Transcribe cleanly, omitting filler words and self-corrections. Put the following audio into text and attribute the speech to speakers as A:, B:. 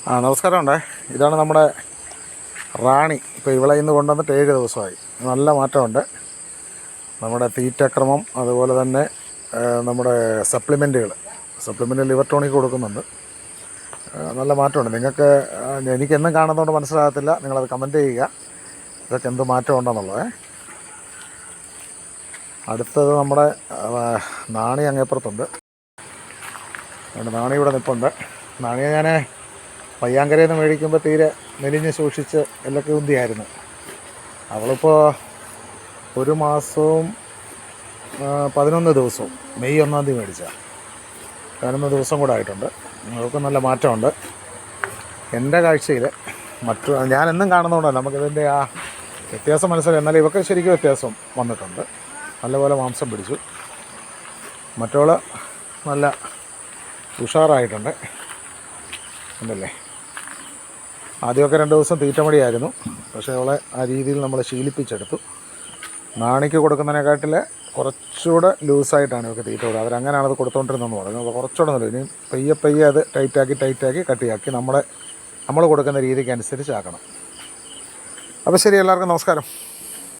A: നമസ്കാരമുണ്ടേ. ഇതാണ് നമ്മുടെ റാണി. ഇപ്പോൾ ഇവളെ ഇന്ന് കൊണ്ടുവന്നിട്ട് 7 ദിവസമായി. നല്ല മാറ്റമുണ്ട്. നമ്മുടെ തീറ്റക്രമം, അതുപോലെ തന്നെ നമ്മുടെ സപ്ലിമെൻ്റ് ലിവർ ടോണിക് കൊടുക്കുന്നുണ്ട്. നല്ല മാറ്റമുണ്ട്. നിങ്ങൾക്ക് എനിക്കെന്നും കാണുന്നതുകൊണ്ട് മനസ്സിലാകത്തില്ല. നിങ്ങളത് കമൻറ്റ് ചെയ്യുക, ഇതൊക്കെ എന്ത് മാറ്റം ഉണ്ടെന്നുള്ളത്. അടുത്തത് നമ്മുടെ നാണി അങ്ങേപ്പുറത്തുണ്ട്. നാണി ഇവിടെ നിൽപ്പുണ്ട്. നാണിയെ ഞാൻ പയ്യാങ്കരയിൽ നിന്ന് മേടിക്കുമ്പോൾ തീരെ മെലിഞ്ഞ് സൂക്ഷിച്ച് എല്ലൊക്കെ ഉന്തിയായിരുന്നു. അവളിപ്പോൾ 1 മാസവും 11 ദിവസവും, മെയ് 1-ാം തീയതി മേടിച്ച 11 ദിവസം കൂടെ ആയിട്ടുണ്ട്. അവൾക്ക് നല്ല മാറ്റമുണ്ട്. എൻ്റെ കാഴ്ചയിൽ ഞാനെന്നും കാണുന്നതുകൊണ്ടല്ല നമുക്കിതിൻ്റെ ആ വ്യത്യാസം മനസ്സിലായി. എന്നാലും ഇവർക്ക് ശരിക്കും വ്യത്യാസം വന്നിട്ടുണ്ട്. നല്ലപോലെ മാംസം പിടിച്ചു. മറ്റവൾ നല്ല ഉഷാറായിട്ടുണ്ട്. ഉണ്ടല്ലേ. ആദ്യമൊക്കെ 2 ദിവസം തീറ്റമടിയായിരുന്നു. പക്ഷേ അവളെ ആ രീതിയിൽ നമ്മൾ ശീലിപ്പിച്ചെടുത്തു. നാണിക്ക് കൊടുക്കുന്നതിനെക്കാട്ടിൽ കുറച്ചുകൂടെ ലൂസായിട്ടാണ് ഇവർക്ക് തീറ്റ കൊടുക്കുക. അവരങ്ങനെയാണ് അത് കൊടുത്തുകൊണ്ടിരുന്നതെന്ന് പറയുന്നത്. അപ്പോൾ കുറച്ചുകൂടെ നല്ല ഇനി പയ്യെ അത് ടൈറ്റാക്കി കട്ടിയാക്കി നമ്മൾ കൊടുക്കുന്ന രീതിക്ക് അനുസരിച്ചാക്കണം. അപ്പോൾ ശരി, എല്ലാവർക്കും നമസ്കാരം.